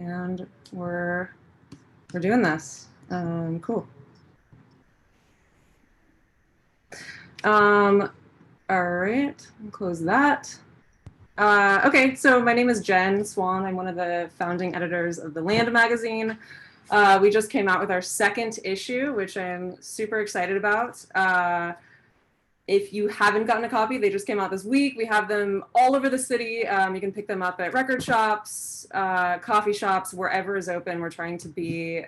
and we're doing this. Cool. All right, I'll close that. Okay, so my name is Jen Swan. I'm one of the founding editors of The Land magazine. We just came out with our second issue, which I'm super excited about. If you haven't gotten a copy, they just came out this week. We have them all over the city. You can pick them up at record shops, coffee shops, wherever is open. We're trying to be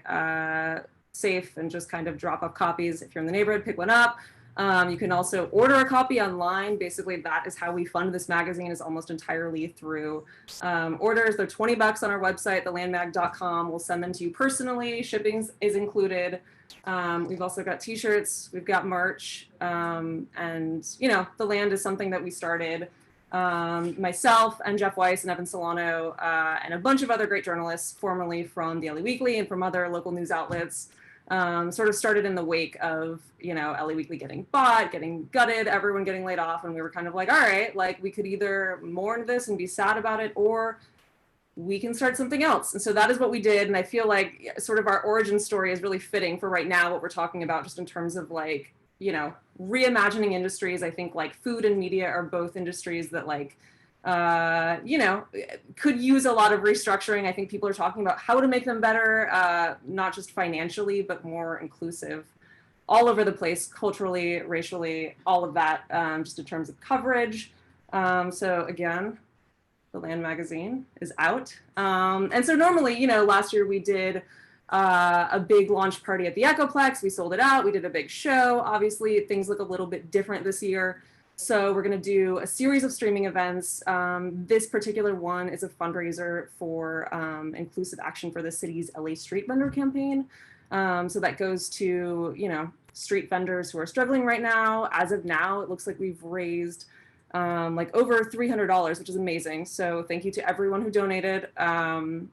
safe and just kind of drop off copies. If you're in the neighborhood, pick one up. You can also order a copy online. Basically, that is how we fund this magazine, is almost entirely through orders. They're $20 on our website, thelandmag.com. We'll send them to you personally. Shipping is included. We've also got t-shirts, we've got merch, and you know, The Land is something that we started, myself and Jeff Weiss and Evan Solano, and a bunch of other great journalists, formerly from the LA Weekly and from other local news outlets, sort of started in the wake of, you know, LA Weekly getting bought, getting gutted, everyone getting laid off, and we were kind of like, all right, like we could either mourn this and be sad about it, or we can start something else. And so that is what we did. And I feel like sort of our origin story is really fitting for right now, what we're talking about, just in terms of like, you know, reimagining industries. I think like food and media are both industries that like, you know, could use a lot of restructuring. I think people are talking about how to make them better, not just financially, but more inclusive all over the place, culturally, racially, all of that, just in terms of coverage. So again, The Land magazine is out. And so normally, you know, last year we did a big launch party at the Echoplex. We sold it out. We did a big show. Obviously, things look a little bit different this year. So we're going to do a series of streaming events. This particular one is a fundraiser for inclusive action for the city's LA street vendor campaign. So that goes to, you know, street vendors who are struggling right now. As of now, it looks like we've raised like over $300, which is amazing. So thank you to everyone who donated. And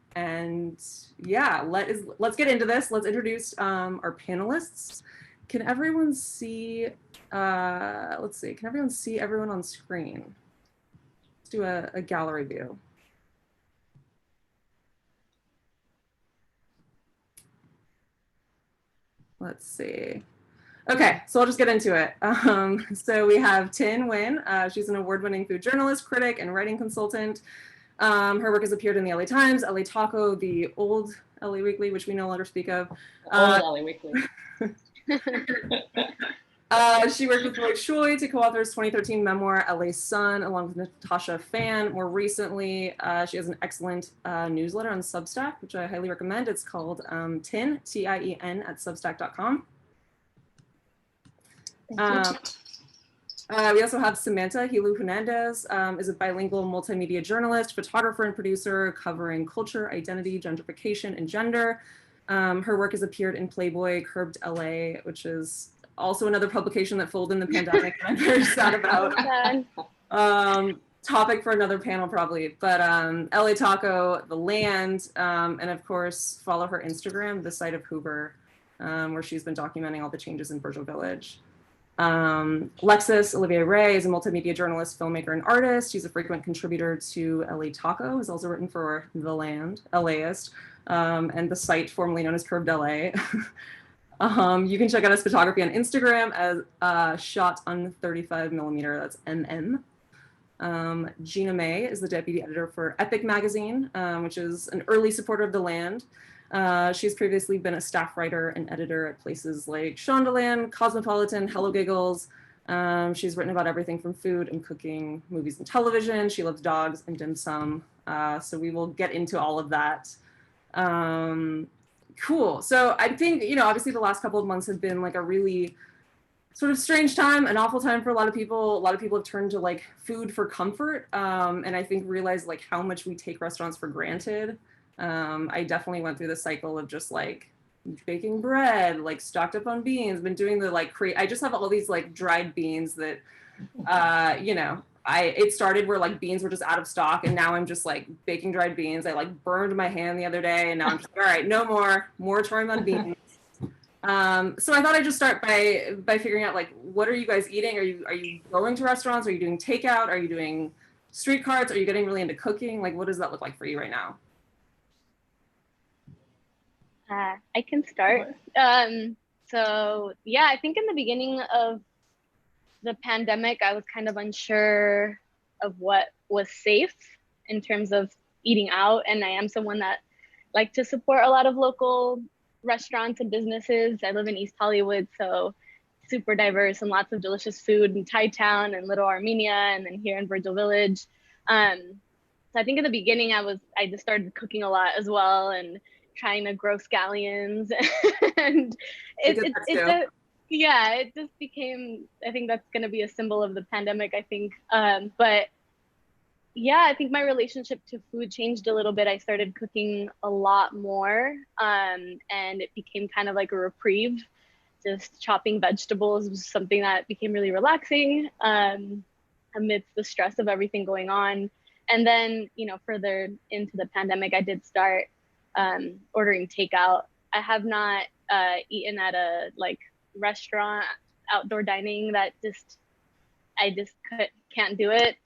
yeah, let's get into this. Let's introduce our panelists. Can everyone see, let's see, can everyone see everyone on screen? Let's do a gallery view. Let's see. Okay, so I'll just get into it. So we have Tien Nguyen. She's an award-winning food journalist, critic, and writing consultant. Her work has appeared in the LA Times, LA Taco, the old LA Weekly, which we no longer speak of. Old LA Weekly. She worked with Roy Choi to co-author his 2013 memoir, LA Sun, along with Natasha Fan. More recently, she has an excellent newsletter on Substack, which I highly recommend. It's called Tien, T-I-E-N, at substack.com. We also have Samanta Helou-Hernandez, is a bilingual multimedia journalist, photographer, and producer covering culture, identity, gentrification, and gender. Her work has appeared in Playboy, Curbed LA, which is also another publication that folded in the pandemic that I'm very sad about. Topic for another panel probably, but LA Taco, The Land, and of course, follow her Instagram, The Site of Hoover, where she's been documenting all the changes in Virgil Village. Lexis Olivier-Ray is a multimedia journalist, filmmaker, and artist. She's a frequent contributor to LA Taco, has also written for The Land, LAist, and The Site, formerly known as Curved LA. You can check out his photography on Instagram as shot on 35mm, that's MM. Gina Mei is the deputy editor for Epic magazine, which is an early supporter of The Land. She's previously been a staff writer and editor at places like Shondaland, Cosmopolitan, Hello Giggles. She's written about everything from food and cooking, movies and television. She loves dogs and dim sum. So we will get into all of that. Cool. So I think, you know, obviously the last couple of months have been like a really sort of strange time, an awful time for a lot of people. A lot of people have turned to like food for comfort. And I think realized like how much we take restaurants for granted. I definitely went through the cycle of just like baking bread, like stocked up on beans, been doing the like I just have all these like dried beans that, you know, it started where like beans were just out of stock, and now I'm just like baking dried beans. I like burned my hand the other day, and now I'm just all right, no more moratorium on beans. So I thought I'd just start by figuring out like, what are you guys eating? Are you going to restaurants? Are you doing takeout? Are you doing street carts? Are you getting really into cooking? Like, what does that look like for you right now? I can start. So yeah, I think in the beginning of the pandemic, I was kind of unsure of what was safe in terms of eating out. And I am someone that like to support a lot of local restaurants and businesses. I live in East Hollywood, so super diverse and lots of delicious food in Thai Town and Little Armenia, and then here in Virgil Village. So I think in the beginning I just started cooking a lot as well and trying to grow scallions and it's a yeah, it just became, I think that's going to be a symbol of the pandemic, I think. But yeah, I think my relationship to food changed a little bit. I started cooking a lot more, and it became kind of like a reprieve. Just chopping vegetables was something that became really relaxing amidst the stress of everything going on. And then, you know, further into the pandemic, I did start ordering takeout. I have not eaten at a like restaurant, outdoor dining. That just, I just can't do it.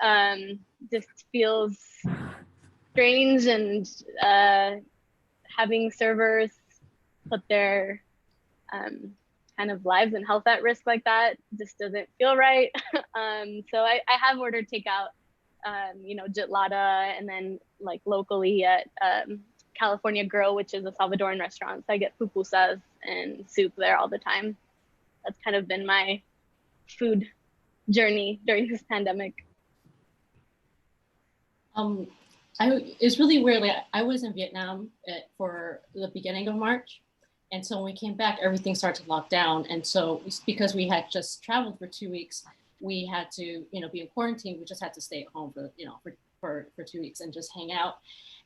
Just feels strange, and having servers put their kind of lives and health at risk like that just doesn't feel right. So I have ordered takeout, you know, Jitlada, and then like locally at California Grill, which is a Salvadoran restaurant. So I get pupusas and soup there all the time. That's kind of been my food journey during this pandemic. It's really weird. Like, I was in Vietnam for the beginning of March. And so when we came back, everything started to lock down. And so because we had just traveled for 2 weeks, we had to, you know, be in quarantine. We just had to stay at home for, you know, for 2 weeks and just hang out.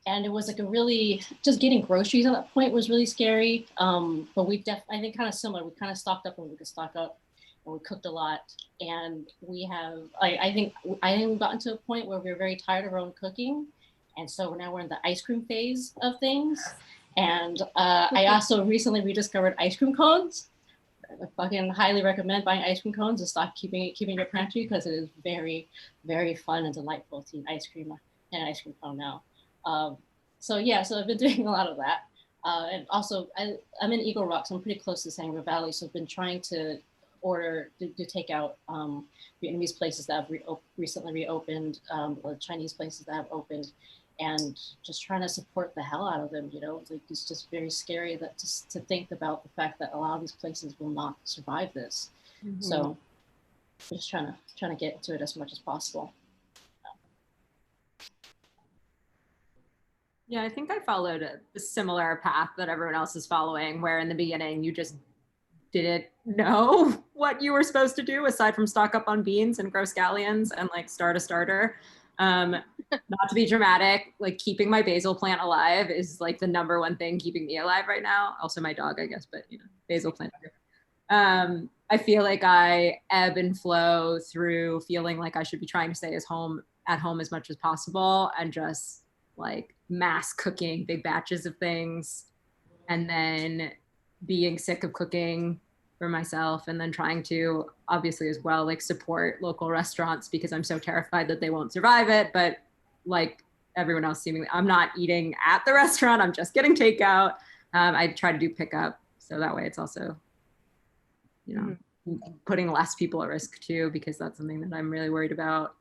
And it was like a really, just getting groceries at that point was really scary. But I think kind of similar. We kind of stocked up when we could stock up, and we cooked a lot. And we have, I think we've gotten to a point where we're very tired of our own cooking. And so now we're in the ice cream phase of things. And I also recently rediscovered ice cream cones. I fucking highly recommend buying ice cream cones and stop keeping your pantry, because it is very, very fun and delightful to eat ice cream and an ice cream cone now. So I've been doing a lot of that. And also I'm in Eagle Rock, so I'm pretty close to San River Valley. So I've been trying to do takeout Vietnamese places that have recently reopened, or Chinese places that have opened, and just trying to support the hell out of them. You know, like, it's just very scary that to think about the fact that a lot of these places will not survive this. Mm-hmm. So just trying to get to it as much as possible. Yeah, I think I followed a similar path that everyone else is following, where in the beginning you just didn't know what you were supposed to do aside from stock up on beans and grow scallions and like start a starter. Not to be dramatic, like keeping my basil plant alive is like the number one thing keeping me alive right now. Also my dog, I guess, but you know, basil plant. I feel like I ebb and flow through feeling like I should be trying to stay at home as much as possible, and just like mass cooking big batches of things, and then being sick of cooking for myself, and then trying to obviously as well like support local restaurants, because I'm so terrified that they won't survive it. But like everyone else, seemingly I'm not eating at the restaurant, I'm just getting takeout. I try to do pickup, so that way it's also, you know, putting less people at risk too, because that's something that I'm really worried about.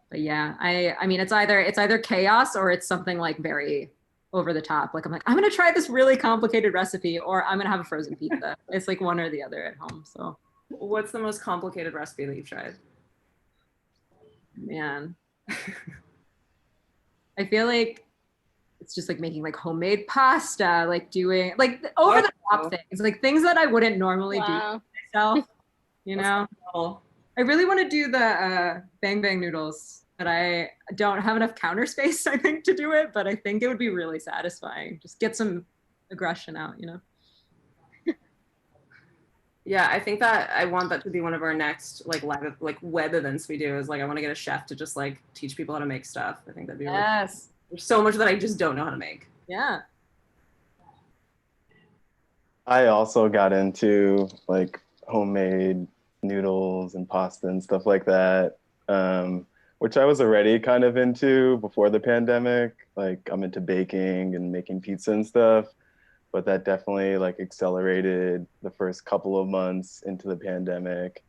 But yeah, I mean it's either chaos or it's something like very over the top. Like I'm gonna try this really complicated recipe, or I'm gonna have a frozen pizza. It's like one or the other at home. So what's the most complicated recipe that you've tried? Man, I feel like it's just like making like homemade pasta, like doing like over the top things, like things that I wouldn't normally do myself, you know. I really want to do the bang bang noodles, but I don't have enough counter space, I think, to do it. But I think it would be really satisfying. Just get some aggression out, you know? Yeah, I think that I want that to be one of our next like live like web events we do, is like I want to get a chef to just like teach people how to make stuff. I think that'd be really cool. There's so much that I just don't know how to make. Yeah. I also got into like homemade noodles and pasta and stuff like that, which I was already kind of into before the pandemic. Like I'm into baking and making pizza and stuff. but that definitely like accelerated the first couple of months into the pandemic.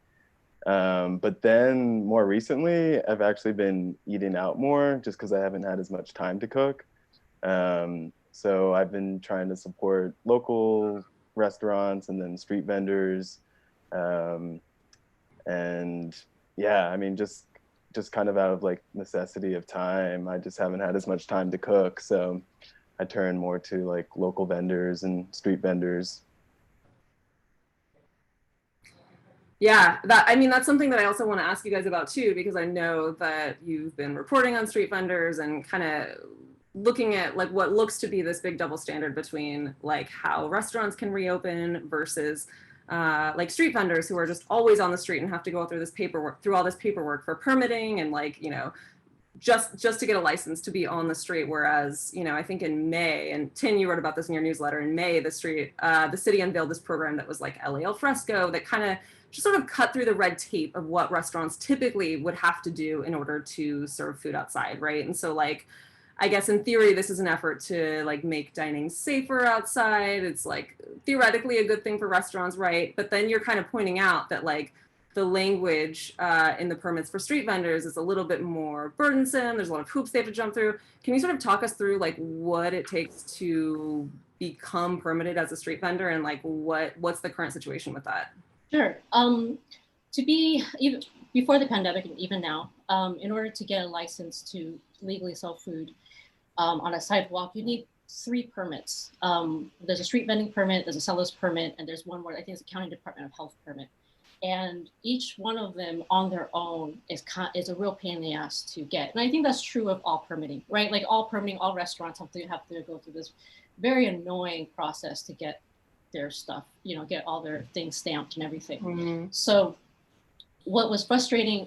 But then more recently, I've actually been eating out more just because I haven't had as much time to cook. So I've been trying to support local restaurants and then street vendors. And yeah, I mean, just kind of out of like necessity of time, I just haven't had as much time to cook. So I turn more to like local vendors and street vendors. Yeah, I mean, that's something that I also want to ask you guys about too, because I know that you've been reporting on street vendors and kind of looking at like what looks to be this big double standard between like how restaurants can reopen versus like street vendors who are just always on the street and have to go through all this paperwork for permitting and like, you know, just to get a license to be on the street. Whereas, you know, I think in May, and Tien, you wrote about this in your newsletter, in May, the city unveiled this program that was like LA al fresco that kind of just sort of cut through the red tape of what restaurants typically would have to do in order to serve food outside, right? And so like, I guess in theory, this is an effort to like make dining safer outside. It's like theoretically a good thing for restaurants, right? But then you're kind of pointing out that like the language in the permits for street vendors is a little bit more burdensome. There's a lot of hoops they have to jump through. Can you sort of talk us through like what it takes to become permitted as a street vendor and like what's the current situation with that? Sure. To be even before the pandemic and even now, in order to get a license to legally sell food on a sidewalk, you need 3 permits. There's a street vending permit, there's a seller's permit, and there's one more, I think it's a county department of health permit. And each one of them on their own is a real pain in the ass to get. And I think that's true of all permitting, right? Like all permitting, all restaurants have to go through this very annoying process to get their stuff, you know, get all their things stamped and everything. Mm-hmm. So what is frustrating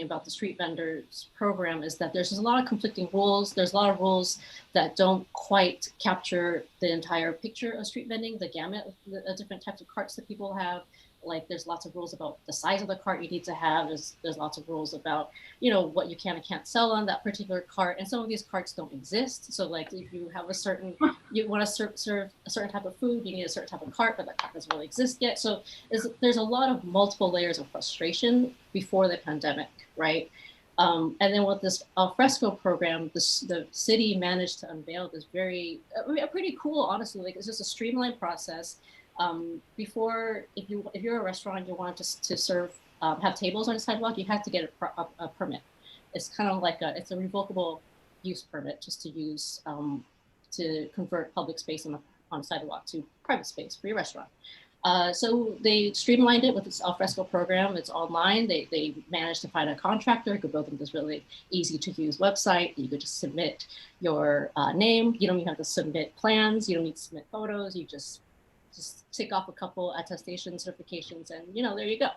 about the street vendors program is that there's a lot of conflicting rules. There's a lot of rules that don't quite capture the entire picture of street vending, the gamut of the different types of carts that people have. Like there's lots of rules about the size of the cart you need to have. There's lots of rules about, you know, what you can and can't sell on that particular cart. And some of these carts don't exist. So like if you have you want to serve a certain type of food, you need a certain type of cart, but that cart doesn't really exist yet. So there's a lot of multiple layers of frustration before the pandemic, right? And then with this al fresco program, the city managed to unveil this pretty cool, honestly, like it's just a streamlined process. Before, if you're a restaurant, you want to serve, have tables on the sidewalk, you have to get a permit. It's kind of like it's a revocable use permit just to use, to convert public space on a sidewalk to private space for your restaurant. So they streamlined it with this al fresco program. It's online. They managed to find a contractor who could build them this really easy to use website. You could just submit your name. You don't even have to submit plans. You don't need to submit photos. You just tick off a couple attestation certifications and, you know, there you go.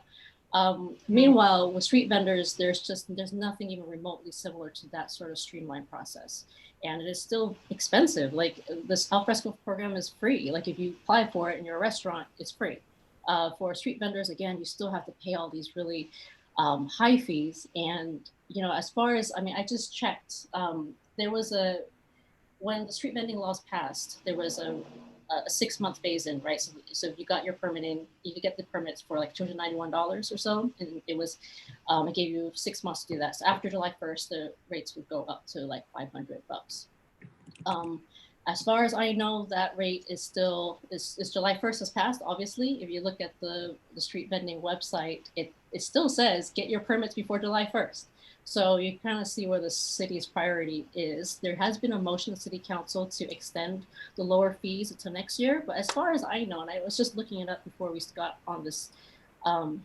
Meanwhile, with street vendors, there's nothing even remotely similar to that sort of streamlined process. And it is still expensive. Like this al fresco program is free. Like if you apply for it in your restaurant, it's free. For street vendors, again, you still have to pay all these really high fees. And, you know, as far as, I mean, I just checked, when the street vending laws passed, there was a 6-month phase-in, right? So if you got your permitting, you could get the permits for like $291 or so, and it was, it gave you 6 months to do that. So after July 1st, the rates would go up to like $500. As far as I know, that rate is still, is July 1st has passed, obviously. If you look at the street vending website, it still says get your permits before July 1st. So you kind of see where the city's priority is. There has been a motion in the city council to extend the lower fees until next year. But as far as I know, and I was just looking it up before we got on this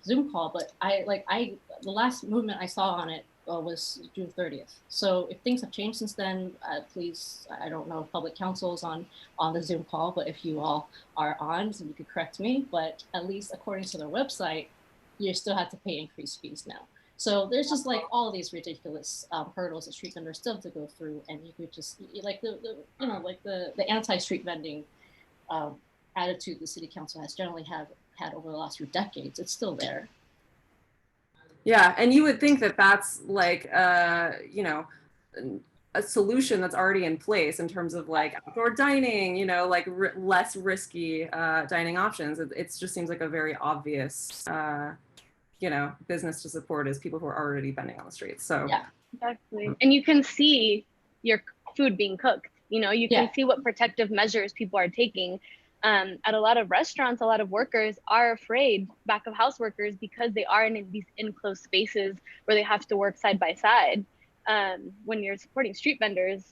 Zoom call, but the last movement I saw on it was June 30th. So if things have changed since then, please, I don't know if public counsel is on the Zoom call, but if you all are on, so you could correct me, but at least according to their website, you still have to pay increased fees now. So there's just like all these ridiculous hurdles that street vendors still have to go through, and you could just like the anti-street vending attitude the city council has generally had over the last few decades. It's still there. Yeah, and you would think that that's like you know, a solution that's already in place in terms of like outdoor dining, you know, like less risky dining options. It just seems like a very obvious, you know, business to support is people who are already vending on the streets. So Yeah, exactly. And you can see your food being cooked. You know, you can see what protective measures people are taking. At a lot of restaurants, a lot of workers are afraid, back of house workers, because they are in these enclosed spaces where they have to work side by side. When you're supporting street vendors,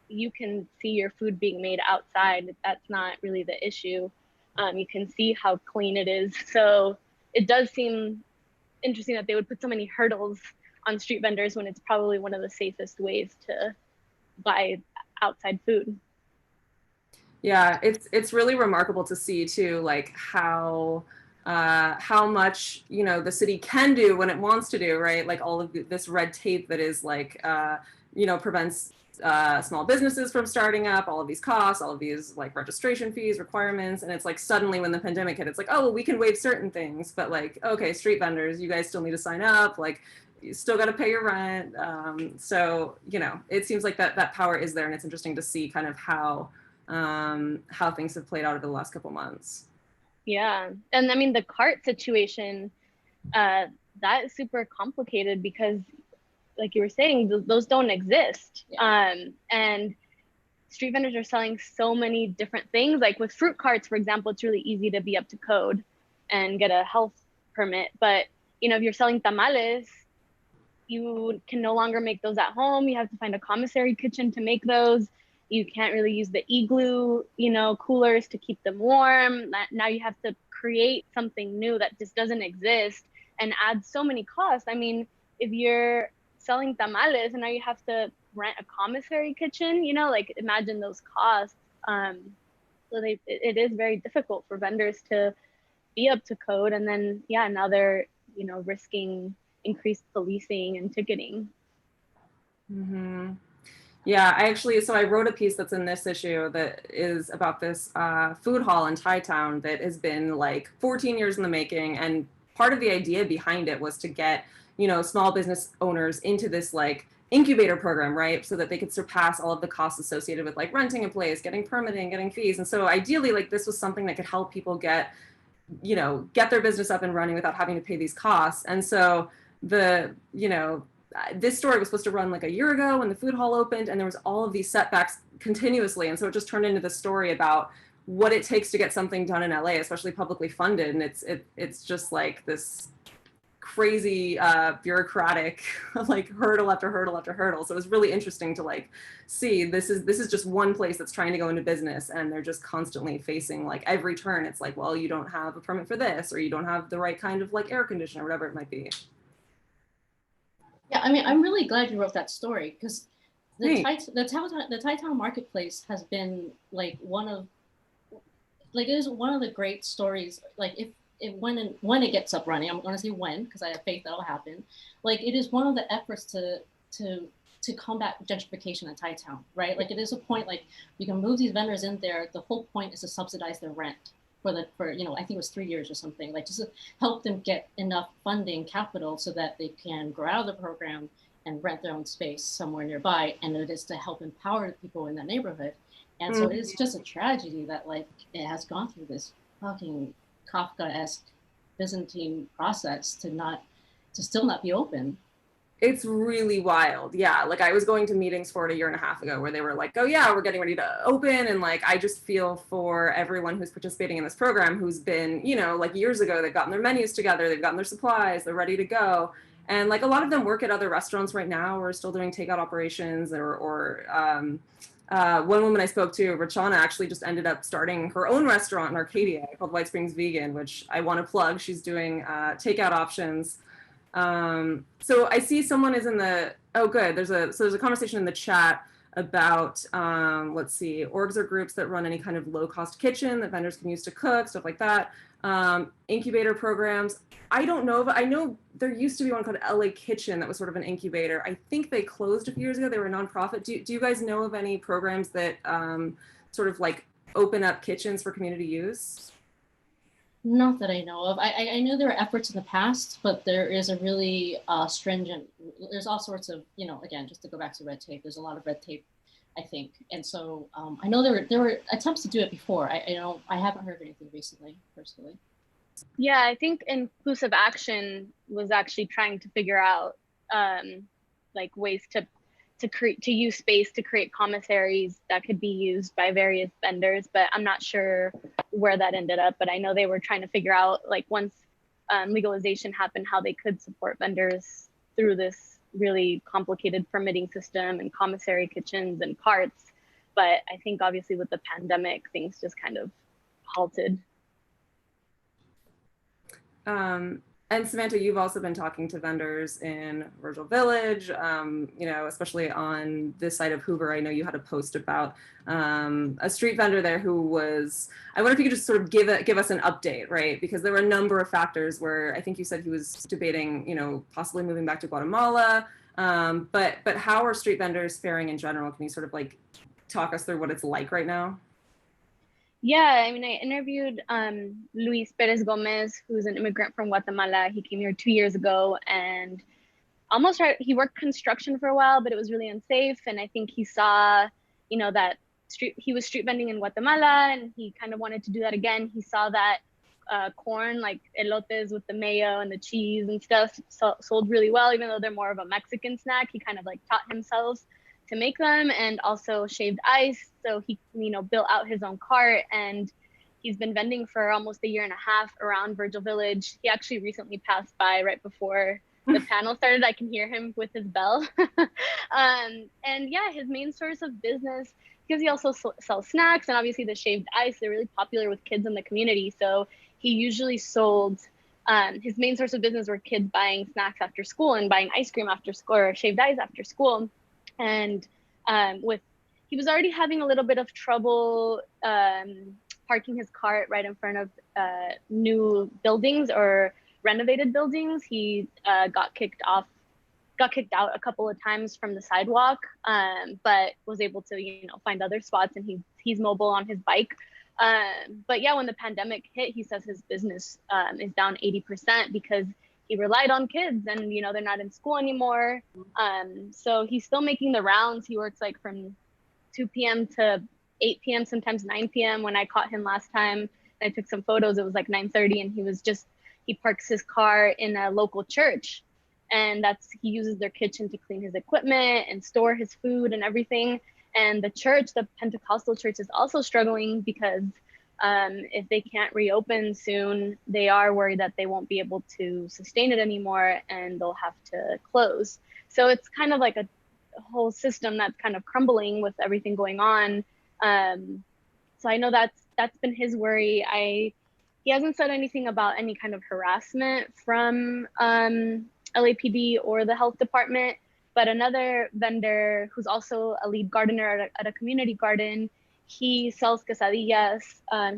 you can see your food being made outside. That's not really the issue. You can see how clean it is. So it does seem interesting that they would put so many hurdles on street vendors when it's probably one of the safest ways to buy outside food. Yeah, it's really remarkable to see too, like how much, you know, the city can do when it wants to do, right? Like all of this red tape that is like, you know, prevents small businesses from starting up, all of these costs, all of these like registration fees, requirements. And it's like suddenly when the pandemic hit, it's like, oh, well, we can waive certain things, but like, okay, street vendors, you guys still need to sign up. Like you still got to pay your rent. So, you know, it seems like that power is there, and it's interesting to see kind of how things have played out over the last couple months. Yeah. And I mean, the cart situation, that is super complicated because, like you were saying, those don't exist. And street vendors are selling so many different things. Like with fruit carts, for example, it's really easy to be up to code and get a health permit. But, you know, if you're selling tamales, you can no longer make those at home. You have to find a commissary kitchen to make those. You can't really use the igloo, you know, coolers to keep them warm. Now you have to create something new that just doesn't exist and add so many costs. I mean, if you're selling tamales and now you have to rent a commissary kitchen, you know, like imagine those costs. So it is very difficult for vendors to be up to code. And then, yeah, now they're, you know, risking increased policing and ticketing. Mm-hmm. Yeah, so I wrote a piece that's in this issue that is about this food hall in Thai Town that has been like 14 years in the making. And part of the idea behind it was to get, you know, small business owners into this like incubator program, right? So that they could surpass all of the costs associated with like renting a place, getting permitting, getting fees. And so ideally, like this was something that could help people get, you know, get their business up and running without having to pay these costs. And so this story was supposed to run like a year ago when the food hall opened, and there was all of these setbacks continuously. And so it just turned into this story about what it takes to get something done in LA, especially publicly funded. And it's just like this crazy bureaucratic like hurdle after hurdle after hurdle. So it was really interesting to like see this is just one place that's trying to go into business, and they're just constantly facing like every turn. It's like, well, you don't have a permit for this, or you don't have the right kind of like air conditioner, whatever it might be. Yeah, I mean, I'm really glad you wrote that story because the Thai Town marketplace has been like it is one of the great stories. Like when it gets up running, I'm going to say when because I have faith that'll happen. Like it is one of the efforts to combat gentrification in Thai Town, right? Like it is a point like you can move these vendors in there. The whole point is to subsidize their rent for you know, I think it was 3 years or something, like just to help them get enough funding capital so that they can grow out of the program and rent their own space somewhere nearby. And it is to help empower the people in that neighborhood. And so it is just a tragedy that like it has gone through this fucking Kafka-esque Byzantine process to still not be open. It's really wild. Yeah. Like I was going to meetings for it a year and a half ago where they were like, oh yeah, we're getting ready to open. And like, I just feel for everyone who's participating in this program, who's been, you know, like years ago, they've gotten their menus together, they've gotten their supplies, they're ready to go. And like a lot of them work at other restaurants right now or are still doing takeout operations one woman I spoke to, Rachana, actually just ended up starting her own restaurant in Arcadia called White Springs Vegan, which I want to plug. She's doing takeout options. So I see someone is in the, oh good, there's a conversation in the chat about, let's see, orgs or groups that run any kind of low cost kitchen that vendors can use to cook, stuff like that. Incubator programs. I don't know, but I know there used to be one called LA Kitchen that was sort of an incubator. I think they closed a few years ago. They were a nonprofit. Do you guys know of any programs that sort of like open up kitchens for community use? Not that I know of. I know there were efforts in the past, but there is a really stringent, there's all sorts of, again, just to go back to red tape, there's a lot of red tape, I think. And so I know there were attempts to do it before. I haven't heard of anything recently, personally. Yeah, I think Inclusive Action was actually trying to figure out like ways to use space to create commissaries that could be used by various vendors, but I'm not sure where that ended up. But I know they were trying to figure out, like, once legalization happened, how they could support vendors through this really complicated permitting system and commissary kitchens and carts. But I think obviously with the pandemic, things just kind of halted. And Samantha, you've also been talking to vendors in Virgil Village, especially on this side of Hoover. I know you had a post about a street vendor there who was, I wonder if you could just sort of give us an update, right? Because there were a number of factors where I think you said he was debating, possibly moving back to Guatemala. But how are street vendors faring in general? Can you sort of like talk us through what it's like right now? Yeah, I mean, I interviewed Luis Perez Gomez, who's an immigrant from Guatemala. He came here 2 years ago and he worked construction for a while, but it was really unsafe. And I think he saw, that he was street vending in Guatemala and he kind of wanted to do that again. He saw that corn, like elotes with the mayo and the cheese and stuff, sold really well, even though they're more of a Mexican snack. He kind of like taught himself to make them, and also shaved ice. So he, built out his own cart, and he's been vending for almost a year and a half around Virgil Village. He actually recently passed by right before the panel started. I can hear him with his bell. And yeah, his main source of business, because he also sells snacks, and obviously the shaved ice, they're really popular with kids in the community. So he usually sold, his main source of business were kids buying snacks after school and buying ice cream after school, or shaved ice after school. And he was already having a little bit of trouble parking his cart right in front of new buildings or renovated buildings. He got kicked out a couple of times from the sidewalk, but was able to find other spots, and he's mobile on his bike. But yeah, when the pandemic hit, he says his business is down 80% because he relied on kids, and they're not in school anymore. So he's still making the rounds. He works like from 2 p.m. to 8 p.m., sometimes 9 p.m. When I caught him last time, I took some photos, it was like 9:30, and he parks his car in a local church, and he uses their kitchen to clean his equipment and store his food and everything. And the church, the Pentecostal church, is also struggling because if they can't reopen soon, they are worried that they won't be able to sustain it anymore and they'll have to close. So it's kind of like a whole system that's kind of crumbling with everything going on. So I know that's been his worry. He hasn't said anything about any kind of harassment from LAPD or the health department, but another vendor who's also a lead gardener at a community garden, he sells quesadillas.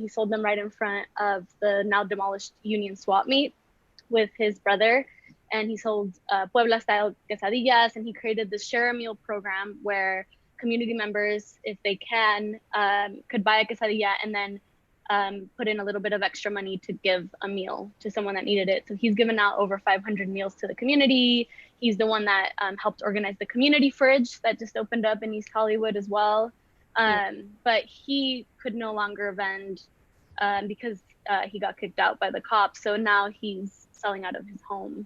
He sold them right in front of the now demolished Union swap meet with his brother. And he sold Puebla style quesadillas, and he created this share a meal program where community members, if they can, could buy a quesadilla and then put in a little bit of extra money to give a meal to someone that needed it. So he's given out over 500 meals to the community. He's the one that helped organize the community fridge that just opened up in East Hollywood as well. But he could no longer vend because he got kicked out by the cops. So now he's selling out of his home.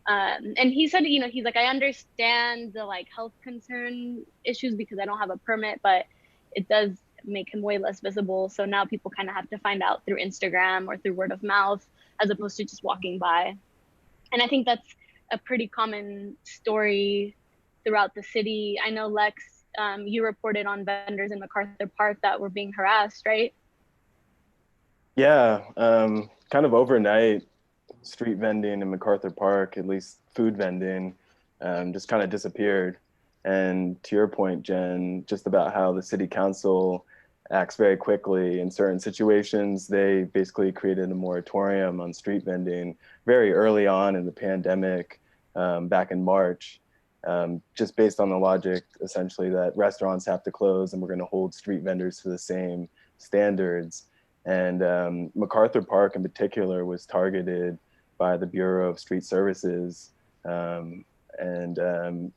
And he said, he's like, I understand the health concern issues because I don't have a permit, but it does make him way less visible. So now people kind of have to find out through Instagram or through word of mouth, as opposed to just walking by. And I think that's a pretty common story throughout the city. I know, Lex, you reported on vendors in MacArthur Park that were being harassed, right? Yeah, kind of overnight, street vending in MacArthur Park, at least food vending, just kind of disappeared. And to your point, Jen, just about how the city council acts very quickly in certain situations. They basically created a moratorium on street vending very early on in the pandemic, back in March, just based on the logic, essentially, that restaurants have to close and we're going to hold street vendors to the same standards. And MacArthur Park in particular was targeted by the Bureau of Street Services, and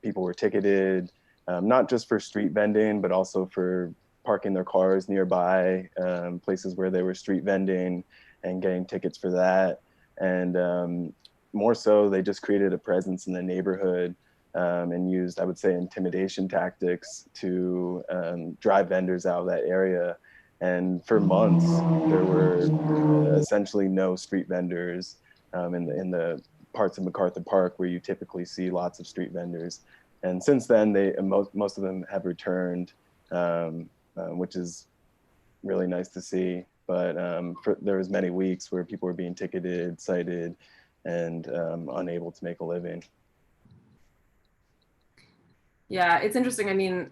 people were ticketed, not just for street vending, but also for parking their cars nearby places where they were street vending and getting tickets for that. And more so, they just created a presence in the neighborhood and used, I would say, intimidation tactics to drive vendors out of that area. And for months, there were essentially no street vendors in the parts of MacArthur Park where you typically see lots of street vendors. And since then, most of them have returned, which is really nice to see. But there was many weeks where people were being ticketed, cited, and unable to make a living. Yeah, it's interesting. I mean,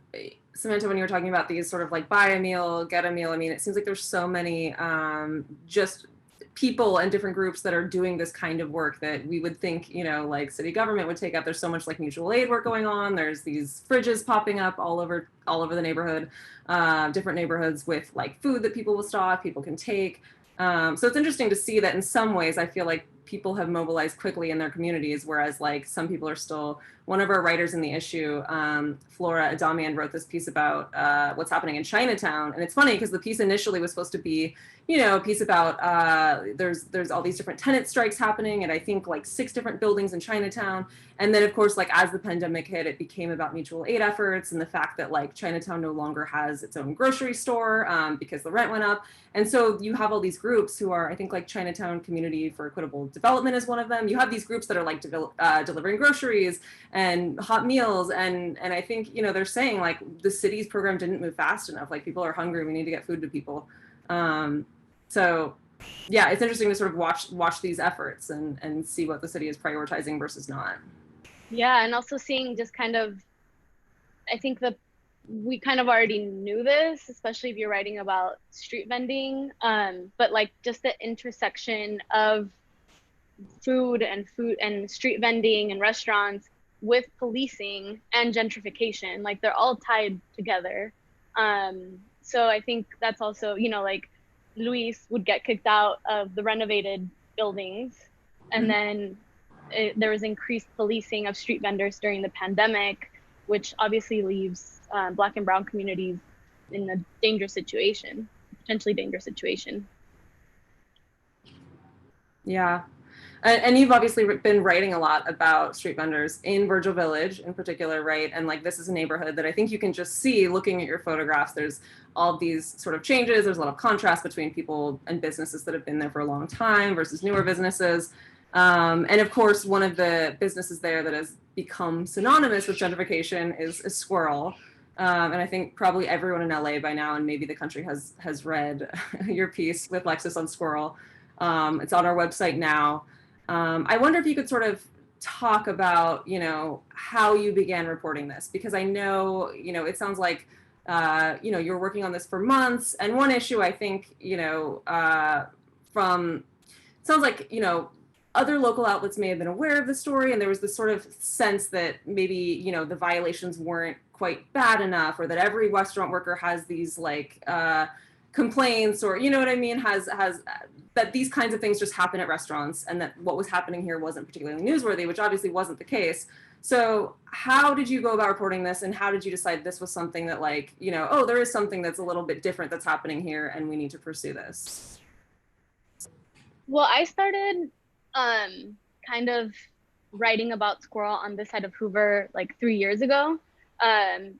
Samantha, when you were talking about these sort of like buy a meal, get a meal, I mean, it seems like there's so many just people and different groups that are doing this kind of work that we would think, you know, like city government would take up. There's so much like mutual aid work going on. There's these fridges popping up all over the neighborhood, different neighborhoods with like food that people will stock, people can take. So it's interesting to see that in some ways, I feel like people have mobilized quickly in their communities, whereas like some people are still, one of our writers in the issue, Flora Adamian, wrote this piece about what's happening in Chinatown. And it's funny because the piece initially was supposed to be, you know, a piece about there's all these different tenant strikes happening at I think like 6 different buildings in Chinatown. And then of course, like as the pandemic hit, it became about mutual aid efforts and the fact that like Chinatown no longer has its own grocery store because the rent went up. And so you have all these groups who are, I think like Chinatown Community for Equitable Development is one of them. You have these groups that are like delivering groceries and hot meals. And I think, you know, they're saying like the city's program didn't move fast enough. Like people are hungry. We need to get food to people. So yeah, it's interesting to sort of watch these efforts and see what the city is prioritizing versus not. Yeah, and also seeing just kind of, I think we kind of already knew this, especially if you're writing about street vending, but like just the intersection of food and street vending and restaurants with policing and gentrification, like they're all tied together. So I think that's also, you know, like Luis would get kicked out of the renovated buildings, and then there was increased policing of street vendors during the pandemic, which obviously leaves Black and Brown communities in a dangerous situation, potentially dangerous situation. Yeah. And you've obviously been writing a lot about street vendors in Virgil Village in particular, right? And like this is a neighborhood that I think you can just see looking at your photographs. There's all of these sort of changes. There's a lot of contrast between people and businesses that have been there for a long time versus newer businesses. And of course, one of the businesses there that has become synonymous with gentrification is Squirrel. And I think probably everyone in LA by now, and maybe the country has read your piece with Lexis on Squirrel. It's on our website now. I wonder if you could sort of talk about, you know, how you began reporting this, because I know, you know, it sounds like, you know, you're working on this for months. And one issue I think, you know, it sounds like, you know, other local outlets may have been aware of the story, and there was this sort of sense that maybe, you know, the violations weren't quite bad enough, or that every restaurant worker has these like complaints, or you know what I mean, has that these kinds of things just happen at restaurants, and that what was happening here wasn't particularly newsworthy, which obviously wasn't the case. So how did you go about reporting this, and how did you decide this was something that, like, you know, oh, there is something that's a little bit different that's happening here and we need to pursue this? Well, I started kind of writing about Squirrel on this side of Hoover like 3 years ago,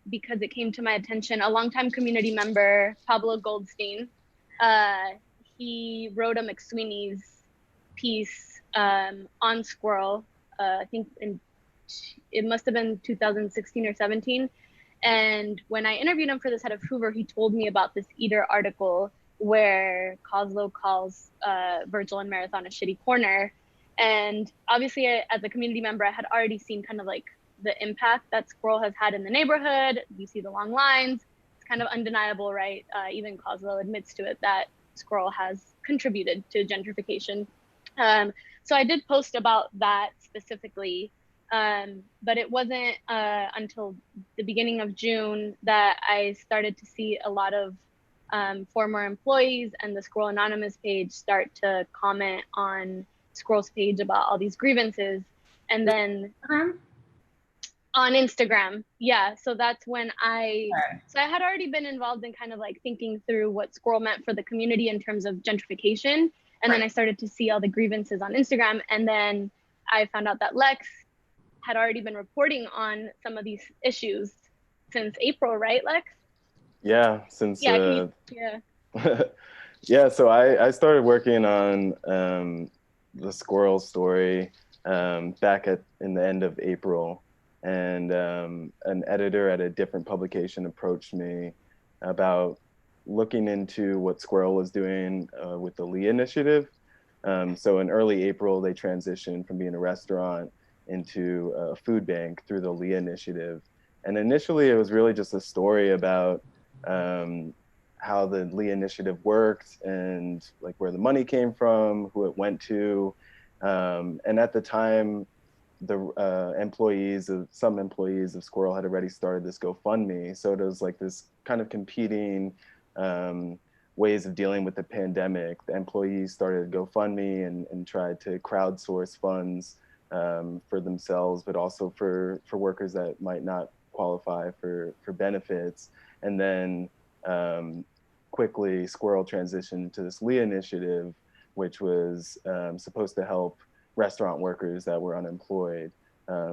because it came to my attention. A longtime community member, Pablo Goldstein, he wrote a McSweeney's piece on Squirrel. I think it must have been 2016 or 17. And when I interviewed him for this head of Hoover, he told me about this Eater article where Coslow calls Virgil and Marathon a shitty corner. And obviously, as a community member, I had already seen kind of like the impact that Squirrel has had in the neighborhood. You see the long lines. It's kind of undeniable, right? Even Coslow admits to it that Squirrel has contributed to gentrification. So I did post about that specifically, but it wasn't until the beginning of June that I started to see a lot of former employees and the Squirrel Anonymous page start to comment on Squirrel's page about all these grievances. And then on Instagram, yeah. So that's when so I had already been involved in kind of like thinking through what Squirrel meant for the community in terms of gentrification. And then I started to see all the grievances on Instagram. And then I found out that Lex had already been reporting on some of these issues since April, right, Lex? Yeah, since yeah. yeah. So I started working on the Squirrel story back in the end of April, and an editor at a different publication approached me about looking into what Squirrel was doing with the Lee Initiative. So in early April, they transitioned from being a restaurant into a food bank through the Lee Initiative. And initially, it was really just a story about how the Lee Initiative worked and like where the money came from, who it went to. And at the time, the some employees of Squirrel had already started this GoFundMe. So it was like this kind of competing ways of dealing with the pandemic. The employees started GoFundMe and tried to crowdsource funds for themselves, but also for workers that might not qualify for benefits. And then quickly Squirrel transitioned to this Lee Initiative, which was supposed to help restaurant workers that were unemployed.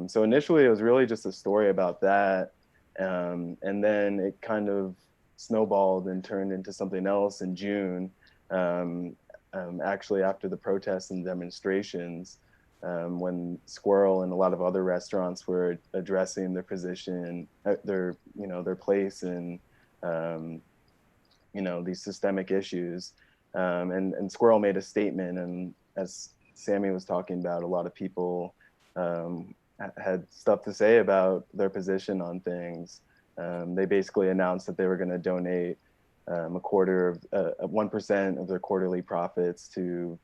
So initially it was really just a story about that. And then it kind of snowballed and turned into something else in June, actually after the protests and demonstrations, when Squirrel and a lot of other restaurants were addressing their position, their place in these systemic issues. And Squirrel made a statement, and as Sammy was talking about, a lot of people had stuff to say about their position on things. They basically announced that they were going to donate 1% of their quarterly profits to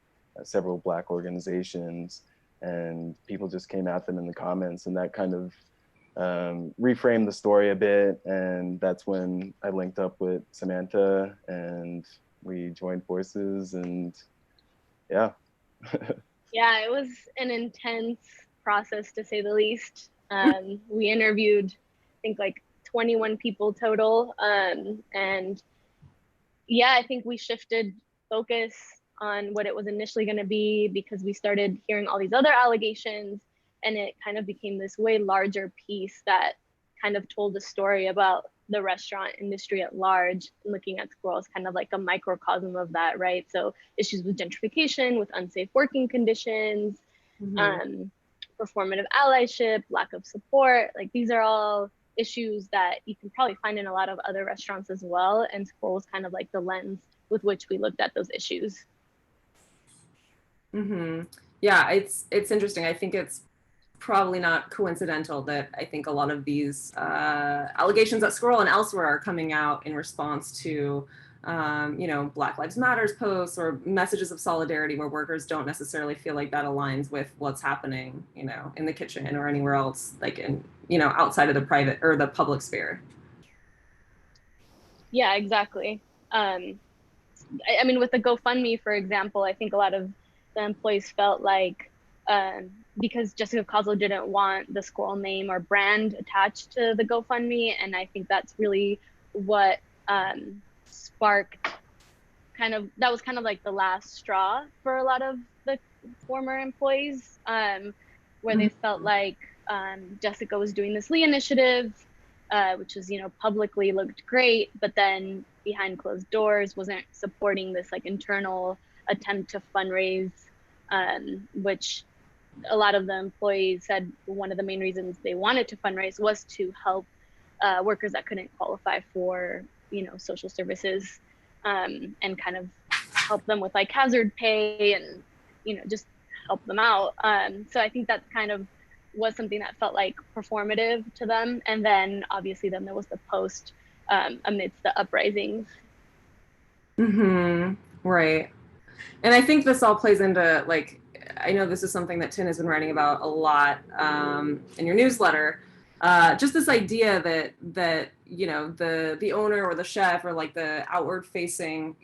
several Black organizations, and people just came at them in the comments, and that kind of reframed the story a bit. And that's when I linked up with Samanta and we joined forces, and yeah. Yeah, it was an intense process to say the least. We interviewed, I think, like 21 people total. And yeah, I think we shifted focus on what it was initially going to be because we started hearing all these other allegations, and it kind of became this way larger piece that kind of told the story about the restaurant industry at large, looking at Squirrel as kind of like a microcosm of that, right? So issues with gentrification, with unsafe working conditions, performative allyship, lack of support. Like these are all issues that you can probably find in a lot of other restaurants as well. And Squirrel was kind of like the lens with which we looked at those issues. Yeah, it's interesting. I think it's probably not coincidental that I think a lot of these allegations at Squirrel and elsewhere are coming out in response to Black Lives Matters posts or messages of solidarity where workers don't necessarily feel like that aligns with what's happening, in the kitchen or anywhere else, like in, outside of the private or the public sphere. Yeah, exactly. I mean, with the GoFundMe, for example, I think a lot of the employees felt like because Jessica Kozlo didn't want the Squirrel name or brand attached to the GoFundMe. And I think that's really what sparked that was kind of like the last straw for a lot of the former employees, where they felt like Jessica was doing this Lee Initiative, which was, publicly looked great, but then behind closed doors wasn't supporting this like internal attempt to fundraise, which a lot of the employees said one of the main reasons they wanted to fundraise was to help workers that couldn't qualify for, social services, and kind of help them with like hazard pay and, just help them out. So I think that kind of was something that felt like performative to them. And then obviously then there was the post amidst the uprisings. Right. And I think this all plays into, like, I know this is something that Tien has been writing about a lot in your newsletter, just this idea that you know the owner or the chef or like the outward facing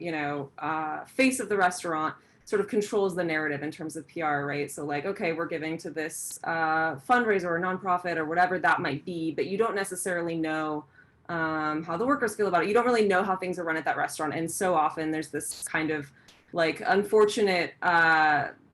face of the restaurant sort of controls the narrative in terms of PR, right? So like, okay, we're giving to this fundraiser or nonprofit or whatever that might be, but you don't necessarily know how the workers feel about it. You don't really know how things are run at that restaurant. And so often there's this kind of like unfortunate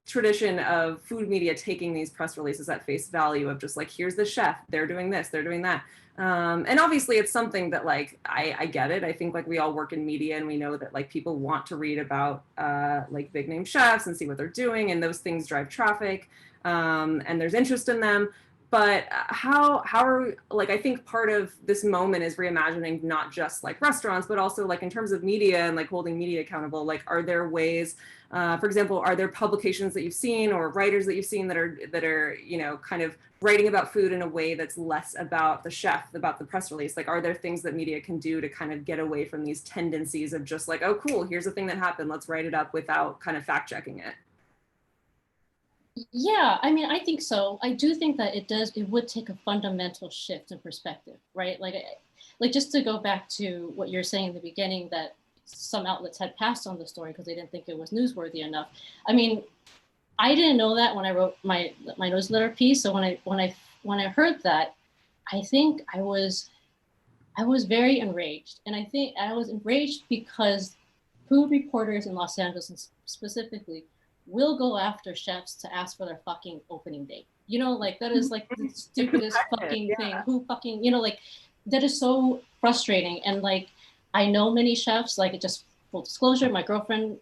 tradition of food media taking these press releases at face value of just like, here's the chef, they're doing this, they're doing that. And obviously it's something that like, I get it. I think like we all work in media and we know that like people want to read about like big name chefs and see what they're doing, and those things drive traffic and there's interest in them. But how are we, like, I think part of this moment is reimagining not just like restaurants, but also like in terms of media and like holding media accountable. Like, are there ways, for example, are there publications that you've seen or writers that you've seen that are kind of writing about food in a way that's less about the chef, about the press release? Like, are there things that media can do to kind of get away from these tendencies of just like, oh, cool, here's a thing that happened, let's write it up, without kind of fact checking it? Yeah, I mean, I think so. I do think that it would take a fundamental shift in perspective, right? Like just to go back to what you're saying in the beginning, that some outlets had passed on the story because they didn't think it was newsworthy enough. I mean, I didn't know that when I wrote my newsletter piece. So when I heard that, I think I was very enraged. And I think I was enraged because food reporters in Los Angeles specifically will go after chefs to ask for their fucking opening date. You know, like that is like the stupidest fucking thing. Who fucking, like that is so frustrating. And like, I know many chefs, like just full disclosure, my girlfriend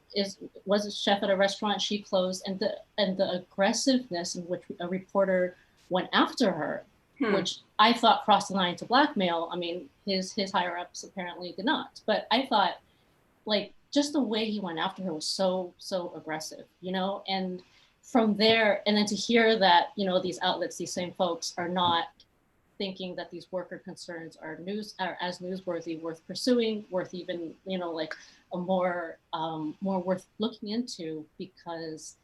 was a chef at a restaurant, she closed, and the aggressiveness in which a reporter went after her, which I thought crossed the line to blackmail. I mean, his higher ups apparently did not. But I thought, like, just the way he went after her was so aggressive, and from there, and then to hear that, these outlets, these same folks are not thinking that these worker concerns are as newsworthy, worth pursuing, worth even, like a more worth looking into, because,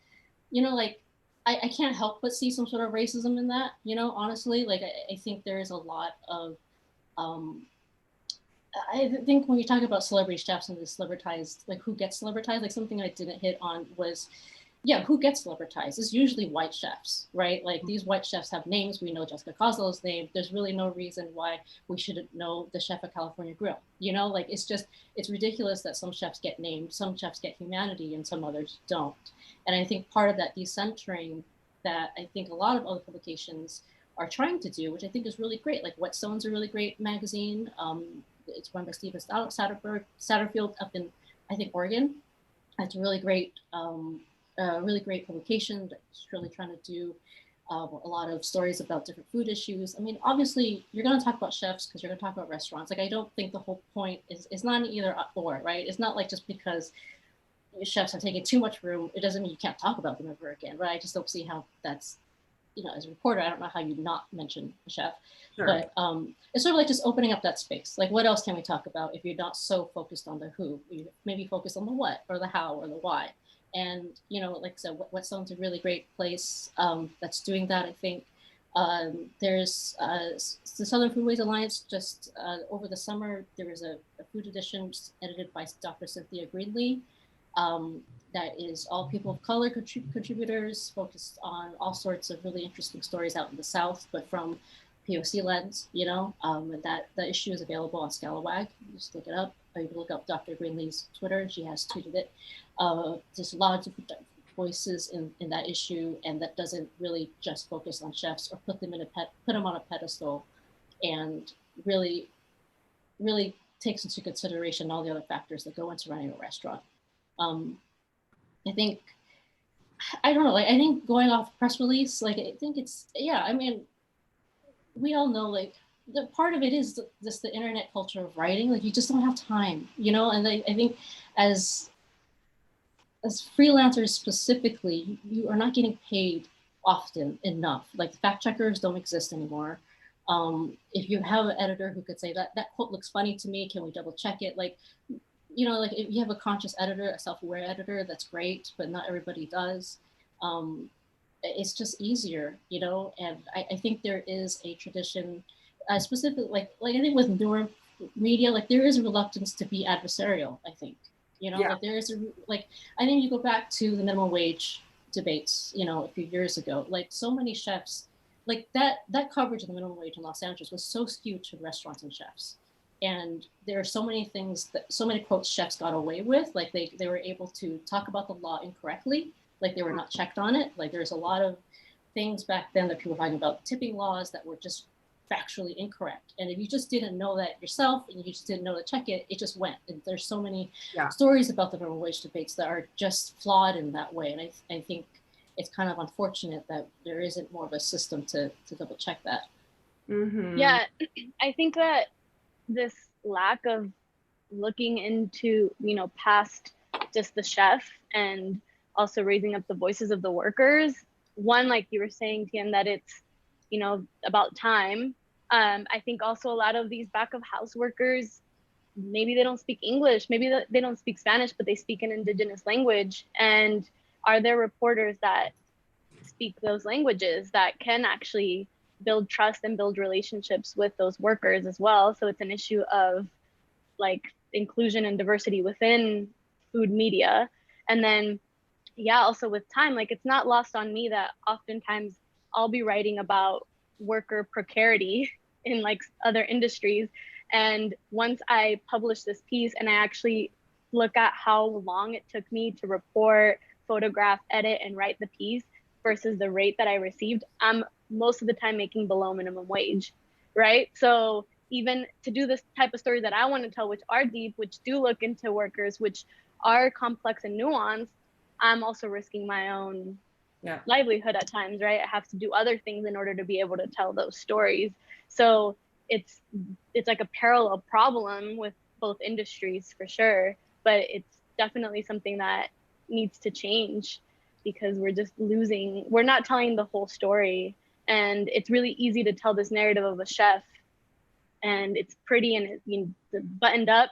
like, I can't help but see some sort of racism in that, honestly. Like, I think there is a lot of, I think when you talk about celebrity chefs and the celebritized, like who gets celebritized, like something I didn't hit on was, who gets celebritized? It's usually white chefs, right? Like these white chefs have names. We know Jessica Kozlow's name. There's really no reason why we shouldn't know the chef at California Grill. Like it's ridiculous that some chefs get named, some chefs get humanity, and some others don't. And I think part of that decentering that I think a lot of other publications are trying to do, which I think is really great. Like Whetstone's a really great magazine. It's run by Steven Satterfield up in, I think, Oregon. It's a really great publication that's really trying to do a lot of stories about different food issues. I mean, obviously, you're going to talk about chefs because you're going to talk about restaurants. Like, I don't think the whole point is not an either or, right? It's not like just because chefs are taking too much room, it doesn't mean you can't talk about them ever again, right? I just don't see how that's, as a reporter, I don't know how you not mention a chef. Sure. But it's sort of like just opening up that space. Like, what else can we talk about if you're not so focused on the who? You maybe focus on the what or the how or the why. And, like I said, Whetstone's a really great place that's doing that, I think. There's the Southern Foodways Alliance. Just over the summer, there was a food edition edited by Dr. Cynthia Greenlee. That is all people of color contributors, focused on all sorts of really interesting stories out in the South, but from POC lens, and that issue is available on Scalawag. Just look it up, or you can look up Dr. Greenlee's Twitter. She has tweeted it. There's a lot of different voices in that issue, and that doesn't really just focus on chefs or put them on a pedestal, and really takes into consideration all the other factors that go into running a restaurant. I think, I don't know, like, I think going off press release, like, I think it's, I mean, we all know, like, the part of it is just the internet culture of writing. Like, you just don't have time, and I think as freelancers specifically, you are not getting paid often enough. Like, fact checkers don't exist anymore. If you have an editor who could say that quote looks funny to me, can we double check it? Like, like if you have a conscious editor, a self-aware editor, that's great, but not everybody does. It's just easier, and I think there is a tradition specifically, like I think with newer media, like there is a reluctance to be adversarial, I think. Like there is I think you go back to the minimum wage debates, a few years ago, like so many chefs, like that coverage of the minimum wage in Los Angeles was so skewed to restaurants and chefs. And there are so many things that so many quotes chefs got away with, like they were able to talk about the law incorrectly, like they were not checked on it. Like there's a lot of things back then that people were talking about tipping laws that were just factually incorrect. And if you just didn't know that yourself and you just didn't know to check it, it just went. And there's so many stories about the minimum wage debates that are just flawed in that way. And I think it's kind of unfortunate that there isn't more of a system to double check that. Mm-hmm. Yeah, I think that this lack of looking into, past just the chef and also raising up the voices of the workers. One, like you were saying, Tien, that it's, about time. I think also a lot of these back of house workers, maybe they don't speak English, maybe they don't speak Spanish, but they speak an indigenous language. And are there reporters that speak those languages that can actually build trust and build relationships with those workers as well? So it's an issue of like inclusion and diversity within food media. And then, also with time, like it's not lost on me that oftentimes I'll be writing about worker precarity in like other industries. And once I publish this piece and I actually look at how long it took me to report, photograph, edit, and write the piece versus the rate that I received, I'm most of the time making below minimum wage, right? So even to do this type of story that I want to tell, which are deep, which do look into workers, which are complex and nuanced, I'm also risking my own livelihood at times, right? I have to do other things in order to be able to tell those stories. So it's like a parallel problem with both industries for sure, but it's definitely something that needs to change because we're just we're not telling the whole story. And it's really easy to tell this narrative of a chef and it's pretty and it's buttoned up.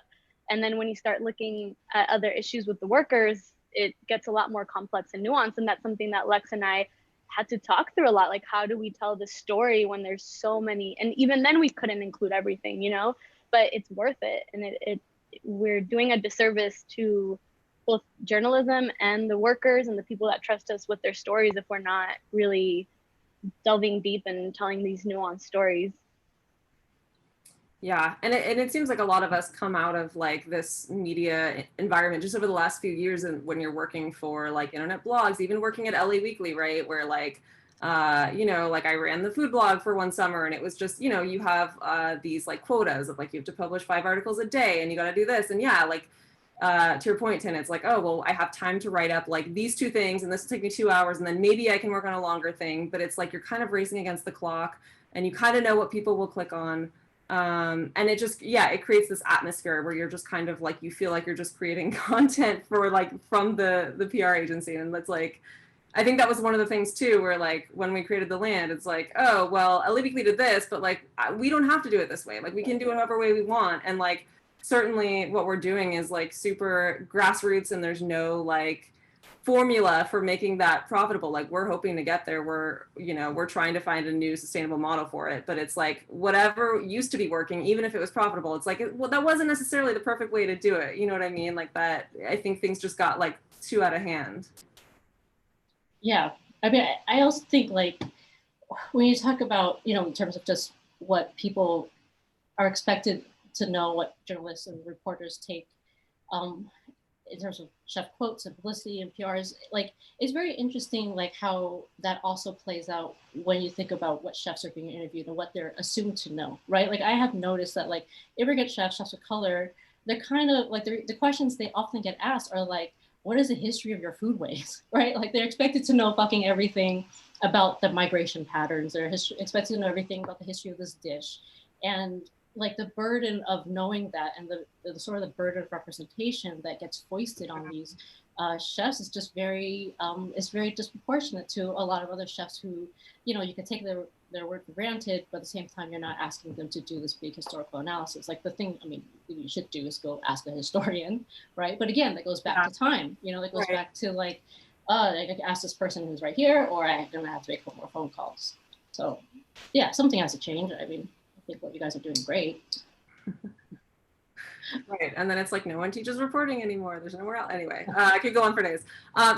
And then when you start looking at other issues with the workers, it gets a lot more complex and nuanced. And that's something that Lex and I had to talk through a lot. Like, how do we tell the story when there's so many, and even then we couldn't include everything, but it's worth it. And we're doing a disservice to both journalism and the workers and the people that trust us with their stories if we're not really delving deep and telling these nuanced stories. Yeah, and it seems like a lot of us come out of like this media environment just over the last few years, and when you're working for like internet blogs, even working at LA Weekly, right, where like like I ran the food blog for one summer, and it was just you have these like quotas of like you have to publish 5 articles a day, and you got to do this, and to your point, Tien, it's like, oh well, I have time to write up like these 2 things, and this will take me 2 hours, and then maybe I can work on a longer thing, but it's like you're kind of racing against the clock, and you kind of know what people will click on. And it just it creates this atmosphere where you're just kind of like you feel like you're just creating content for like from the PR agency, and that's like I think that was one of the things too where like when we created The Land, it's like, oh well, LA Weekly did this, but like we don't have to do it this way, like we can do it however way we want. And like certainly what we're doing is like super grassroots, and there's no like formula for making that profitable. Like we're hoping to get there. We're trying to find a new sustainable model for it, but it's like whatever used to be working, even if it was profitable, it's like, well, that wasn't necessarily the perfect way to do it. You know what I mean? Like that, I think things just got like too out of hand. Yeah. I mean, I also think like when you talk about, in terms of just what people are expected to know, what journalists and reporters take, in terms of chef quotes and publicity and PRs, like it's very interesting, like how that also plays out when you think about what chefs are being interviewed and what they're assumed to know, right? Like I have noticed that like immigrant chefs of color, they're kind of like the questions they often get asked are like, what is the history of your foodways, right? Like they're expected to know fucking everything about the migration patterns. They're expected to know everything about the history of this dish. And like the burden of knowing that and the sort of the burden of representation that gets foisted on these chefs is just very disproportionate to a lot of other chefs who, you can take their word for granted, but at the same time, you're not asking them to do this big historical analysis. Like the thing, I mean, you should do is go ask a historian, right? But again, that goes back to time, that goes back to like, I can ask this person who's right here, or I'm gonna have to make more phone calls. So yeah, something has to change. I mean, think what you guys are doing great. Right, and then it's like no one teaches reporting anymore. There's nowhere else. Anyway, I could go on for days.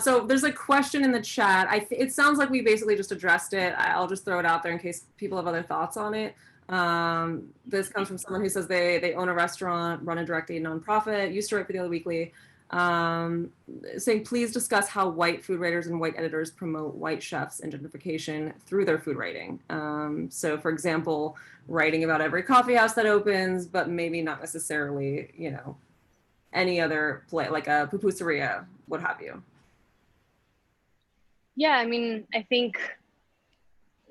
So there's a question in the chat. It sounds like we basically just addressed it. I'll just throw it out there in case people have other thoughts on it. This comes from someone who says they own a restaurant, run a direct aid nonprofit, used to write for the Daily Weekly, saying please discuss how white food writers and white editors promote white chefs and gentrification through their food writing. So for example, writing about every coffee house that opens, but maybe not necessarily, you know, any other play like a pupuseria, what have you. Yeah, I mean, I think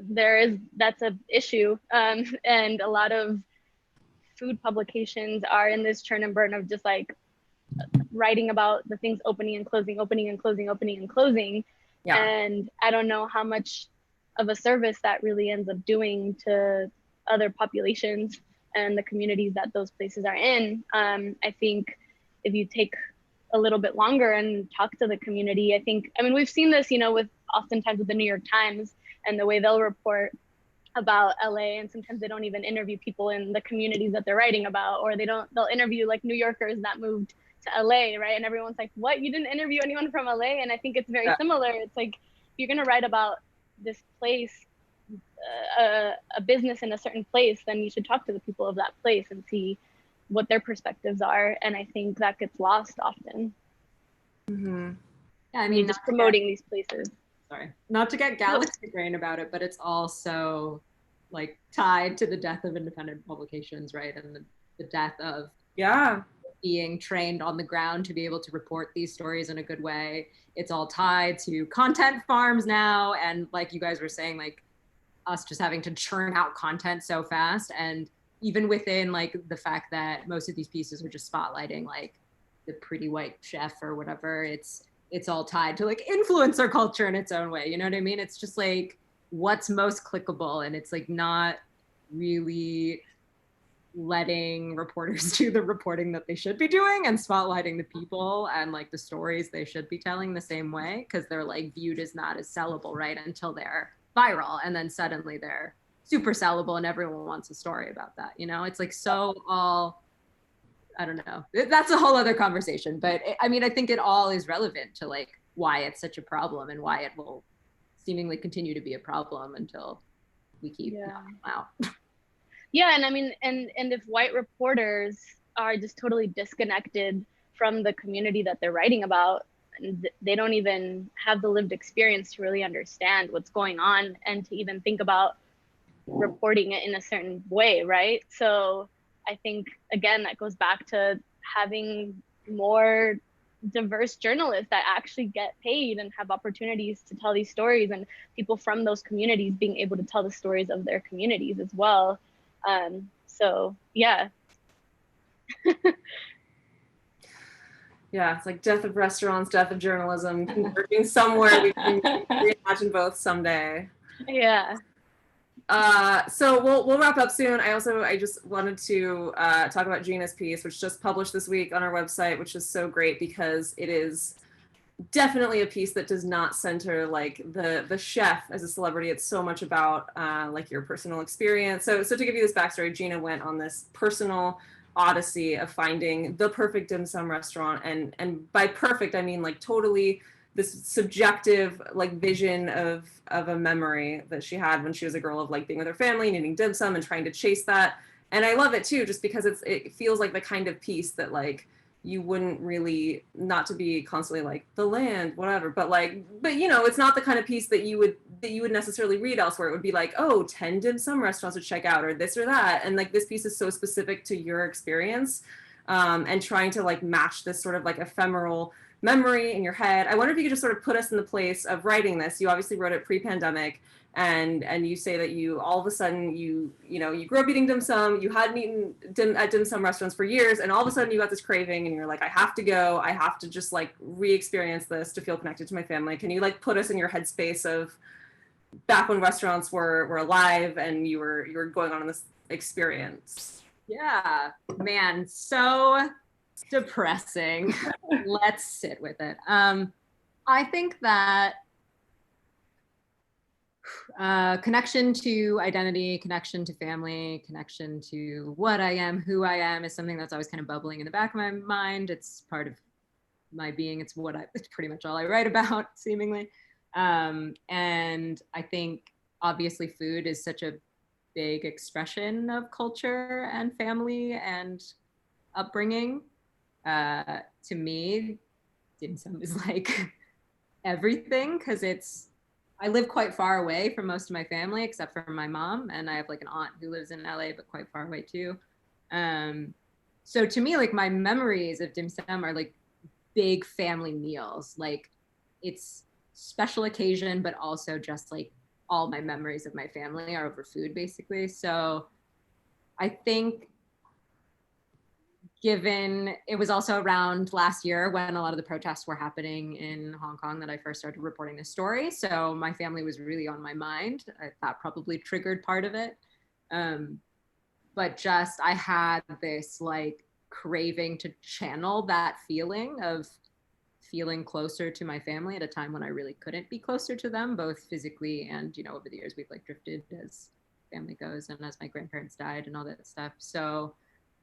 that's an issue, and a lot of food publications are in this churn and burn of just like writing about the things opening and closing, opening and closing, opening and closing. Yeah. And I don't know how much of a service that really ends up doing to other populations and the communities that those places are in. I think if you take a little bit longer and talk to the community, I mean, we've seen this, you know, with oftentimes with the New York Times and the way they'll report about LA, and sometimes they don't even interview people in the communities that they're writing about, or they'll interview like New Yorkers that moved to LA, right? And everyone's like, what, you didn't interview anyone from LA? And I think it's very similar. It's like, if you're gonna write about this place, a business in a certain place, then you should talk to the people of that place and see what their perspectives are. And I think that gets lost often. Mm-hmm. Yeah, I mean, just promoting these places. Sorry, not to get galaxy brain about it, but it's also like tied to the death of independent publications, right? And the death of being trained on the ground to be able to report these stories in a good way. It's all tied to content farms now, and like you guys were saying, like us just having to churn out content so fast. And even within like the fact that most of these pieces are just spotlighting like the pretty white chef or whatever, it's all tied to like influencer culture in its own way. You know what I mean? It's just like what's most clickable, and it's like not really letting reporters do the reporting that they should be doing and spotlighting the people and like the stories they should be telling the same way, because they're like viewed as not as sellable, right? Until they're viral, and then suddenly they're super sellable and everyone wants a story about that. You know, it's like so all, I don't know. That's a whole other conversation, but I mean, I think it all is relevant to like why it's such a problem and why it will seemingly continue to be a problem until we keep knocking them out. Yeah, and I mean, and if white reporters are just totally disconnected from the community that they're writing about, they don't even have the lived experience to really understand what's going on and to even think about reporting it in a certain way, right? So I think, again, that goes back to having more diverse journalists that actually get paid and have opportunities to tell these stories, and people from those communities being able to tell the stories of their communities as well. So yeah. Yeah, it's like death of restaurants, death of journalism, converging somewhere. We can reimagine both someday. Yeah. So we'll wrap up soon. I just wanted to talk about Gina's piece, which just published this week on our website, which is so great because it is definitely a piece that does not center like the chef as a celebrity. It's so much about like your personal experience. So to give you this backstory, Gina went on this personal odyssey of finding the perfect dim sum restaurant, and by perfect I mean like totally this subjective like vision of a memory that she had when she was a girl of like being with her family and eating dim sum and trying to chase that. And I love it too, just because it feels like the kind of piece that like you wouldn't really, not to be constantly like the land, whatever, but you know, it's not the kind of piece that you would necessarily read elsewhere. It would be like, oh, 10 dim sum restaurants to check out, or this or that. And like this piece is so specific to your experience, and trying to like match this sort of like ephemeral memory in your head. I wonder if you could just sort of put us in the place of writing this. You obviously wrote it pre-pandemic, and you say that you all of a sudden you grew up eating dim sum, you hadn't eaten at dim sum restaurants for years, and all of a sudden you got this craving and you're like, I have to go, I have to just like re-experience this to feel connected to my family. Can you like put us in your headspace of back when restaurants were alive and you were going on this experience? Yeah, man, so depressing. Let's sit with it. I think that Connection to identity, connection to family, connection to what I am, who I am is something that's always kind of bubbling in the back of my mind. It's part of my being. It's pretty much all I write about, seemingly. And I think obviously food is such a big expression of culture and family and upbringing. To me, dim sum is like everything, because I live quite far away from most of my family, except for my mom, and I have like an aunt who lives in LA, but quite far away too. So to me, like my memories of dim sum are like big family meals. Like it's special occasion, but also just like all my memories of my family are over food, basically. So I think, given it was also around last year when a lot of the protests were happening in Hong Kong that I first started reporting this story. So my family was really on my mind. That probably triggered part of it. But just, I had this like craving to channel that feeling of feeling closer to my family at a time when I really couldn't be closer to them, both physically and, over the years we've like drifted as family goes and as my grandparents died and all that stuff. So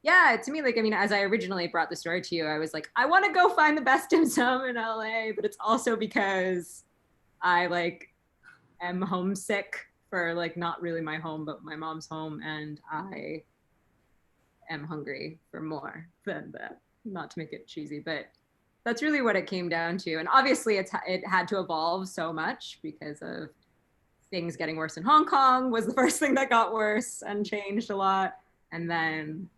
yeah, to me, like, I mean, as I originally brought the story to you, I was like, I want to go find the best dim sum in LA, but it's also because I like am homesick for like not really my home, but my mom's home, and I am hungry for more than that. Not to make it cheesy, but that's really what it came down to. And obviously it had to evolve so much because of things getting worse in Hong Kong was the first thing that got worse and changed a lot. And then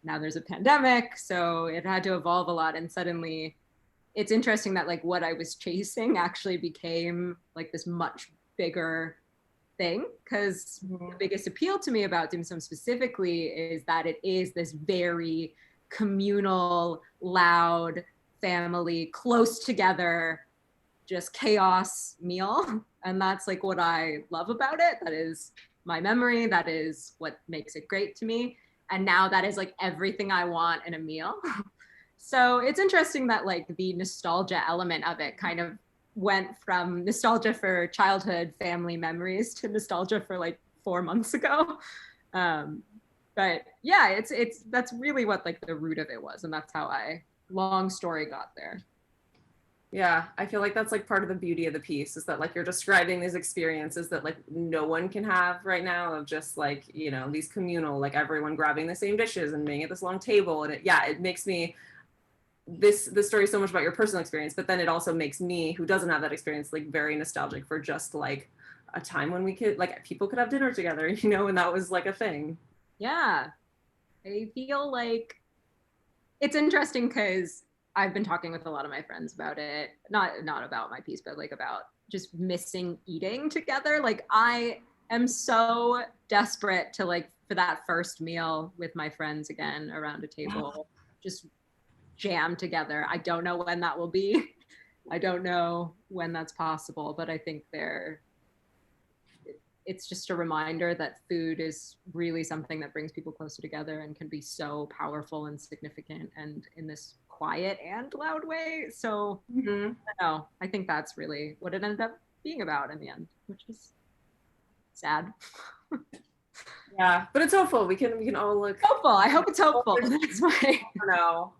now there's a pandemic, so it had to evolve a lot. And suddenly it's interesting that like what I was chasing actually became like this much bigger thing, because the biggest appeal to me about dim sum specifically is that it is this very communal, loud, family, close together, just chaos meal. And that's like what I love about it. That is my memory. That is what makes it great to me. And now that is like everything I want in a meal. So it's interesting that like the nostalgia element of it kind of went from nostalgia for childhood family memories to nostalgia for like 4 months ago. But yeah, it's that's really what like the root of it was. And that's how long story got there. Yeah, I feel like that's like part of the beauty of the piece, is that like you're describing these experiences that like no one can have right now, of just like, these communal, like everyone grabbing the same dishes and being at this long table. And it makes me, this story is so much about your personal experience, but then it also makes me, who doesn't have that experience, like very nostalgic for just like a time when we could, like, people could have dinner together, and that was like a thing. Yeah, I feel like it's interesting because I've been talking with a lot of my friends about it, not about my piece, but like about just missing eating together. Like I am so desperate to like for that first meal with my friends again around a table, just jam together. I don't know when that will be. I don't know when that's possible, but I think it's just a reminder that food is really something that brings people closer together and can be so powerful and significant, and in this quiet and loud way. So I think that's really what it ended up being about in the end, which is sad. Yeah, but it's hopeful. We can all look hopeful. I hope it's hopeful. That's my no.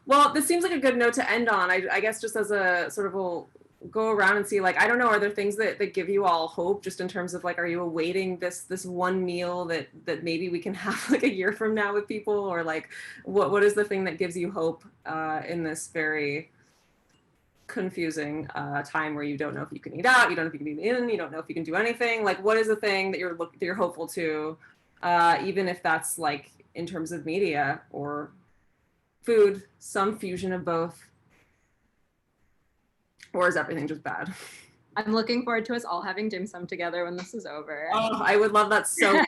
Well, this seems like a good note to end on. I guess just as a sort of, we'll go around and see, like, I don't know, are there things that give you all hope, just in terms of like, are you awaiting this one meal that maybe we can have like a year from now with people, or like what is the thing that gives you hope in this very confusing time where you don't know if you can eat out, you don't know if you can eat in, you don't know if you can do anything? Like, what is the thing that you're hopeful to, even if that's like in terms of media or food, some fusion of both? Or is everything just bad? I'm looking forward to us all having dim sum together when this is over. Oh, I would love that so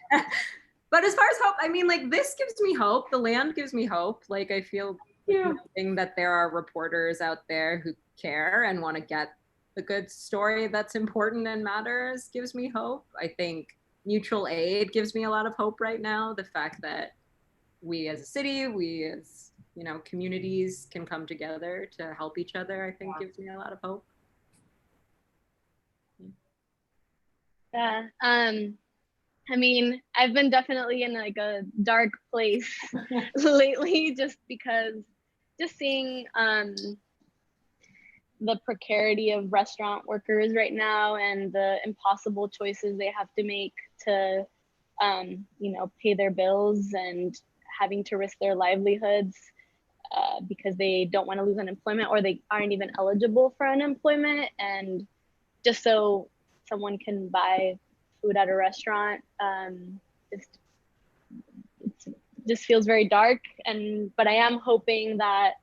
But as far as hope, I mean, like, this gives me hope. The land gives me hope. Like, I feel that there are reporters out there who care and want to get the good story that's important and matters gives me hope. I think mutual aid gives me a lot of hope right now. The fact that we as a city, we as communities can come together to help each other, I think gives me a lot of hope. Yeah. I mean, I've been definitely in like a dark place lately, just because just seeing the precarity of restaurant workers right now and the impossible choices they have to make to you know, pay their bills and having to risk their livelihoods because they don't want to lose unemployment, or they aren't even eligible for unemployment, and just so someone can buy food at a restaurant. Just it just feels very dark, and but I am hoping that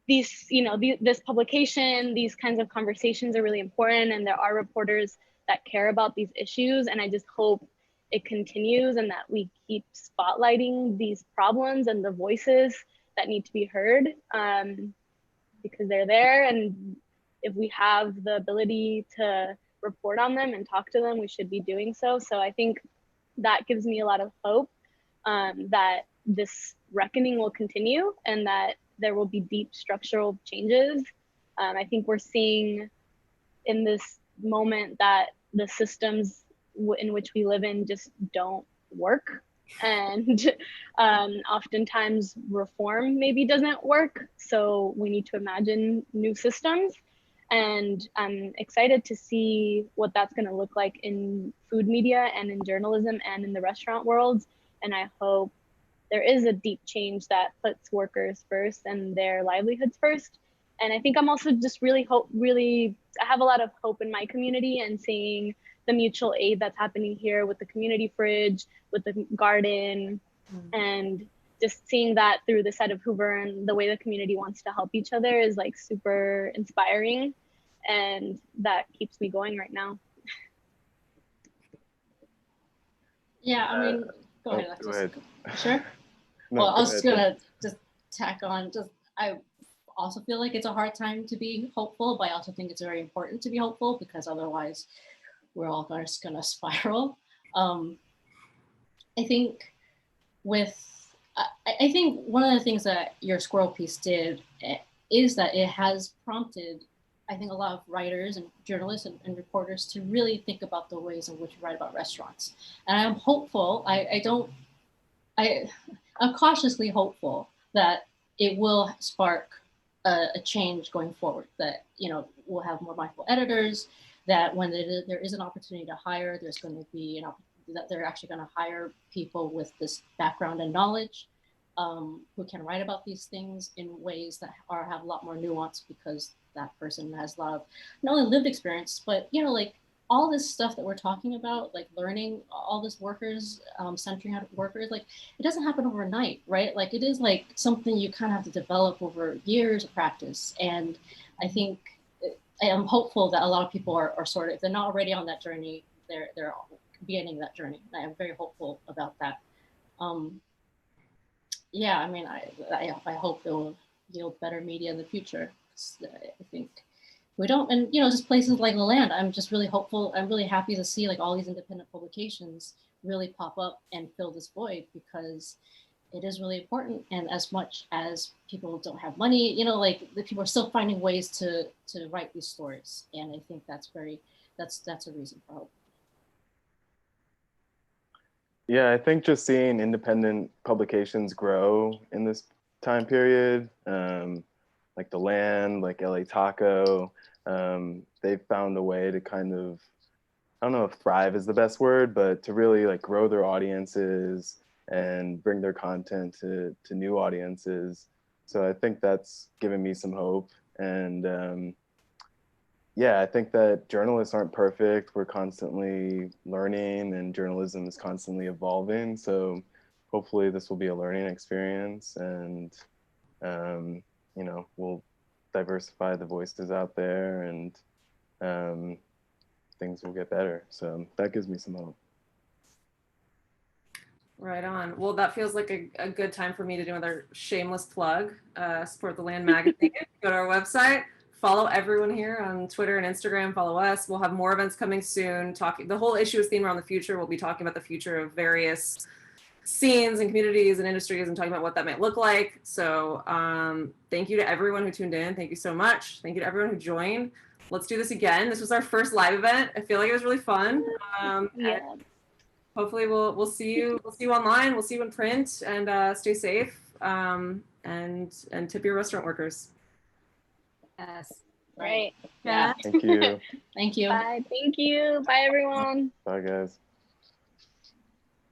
these, you know, this publication, these kinds of conversations are really important, and there are reporters that care about these issues, and I just hope it continues and that we keep spotlighting these problems and the voices that need to be heard, because they're there, and if we have the ability to report on them and talk to them, we should be doing so. So I think that gives me a lot of hope that this reckoning will continue and that there will be deep structural changes. I think we're seeing in this moment that the systems in which we live in just don't work. And oftentimes reform maybe doesn't work. So we need to imagine new systems. And I'm excited to see what that's going to look like in food media and in journalism and in the restaurant world. And I hope there is a deep change that puts workers first and their livelihoods first. And I think I'm also just really I have a lot of hope in my community, and seeing the mutual aid that's happening here with the community fridge, with the garden, and just seeing that through the set of Hoover and the way the community wants to help each other is like super inspiring. And that keeps me going right now. Yeah, I mean, go ahead. Go ahead. Sure. No, well, I was ahead, gonna just tack on. I also feel like it's a hard time to be hopeful, but I also think it's very important to be hopeful, because otherwise we're all just gonna spiral. I think I think one of the things that your squirrel piece did is that it has prompted, I think, a lot of writers and journalists and reporters to really think about the ways in which we write about restaurants. And I'm hopeful. I'm cautiously hopeful that it will spark a change going forward, that, you know, we'll have more mindful editors, that when there is an opportunity to hire, there's going to be that they're actually going to hire people with this background and knowledge, who can write about these things in ways that have a lot more nuance, because that person has a lot of not only lived experience, but, you know, like all this stuff that we're talking about, like learning all this workers, centering out workers, like it doesn't happen overnight, right? Like it is like something you kind of have to develop over years of practice. And I think I am hopeful that a lot of people are sort of, if they're not already on that journey, they're beginning that journey. I am very hopeful about that. Yeah, I mean, I hope it will yield better media in the future. I think we don't, and you know, just places like The Land, I'm just really hopeful. I'm really happy to see like all these independent publications really pop up and fill this void, because it is really important. And as much as people don't have money, you know, like the people are still finding ways to write these stories. And I think that's a reason for hope. Yeah, I think just seeing independent publications grow in this time period, like The Land, like LA Taco, they've found a way to kind of, I don't know if thrive is the best word, but to really like grow their audiences and bring their content to new audiences. So I think that's given me some hope. And yeah, I think that journalists aren't perfect. We're constantly learning, and journalism is constantly evolving. So hopefully this will be a learning experience, and you know, we'll diversify the voices out there, and things will get better. So that gives me some hope. Right on. Well, that feels like a good time for me to do another shameless plug. Support The Land magazine. Go to our website. Follow everyone here on Twitter and Instagram. Follow us. We'll have more events coming soon. The whole issue is themed around the future. We'll be talking about the future of various scenes and communities and industries, and talking about what that might look like. So thank you to everyone who tuned in. Thank you so much. Thank you to everyone who joined. let's do this again. This was our first live event. I feel like it was really fun. Yeah. Hopefully we'll see you online. We'll see you in print, and stay safe. And tip your restaurant workers. Yes. Right. Yeah. Thank you. Thank you. Bye. Thank you. Bye, everyone. Bye, guys.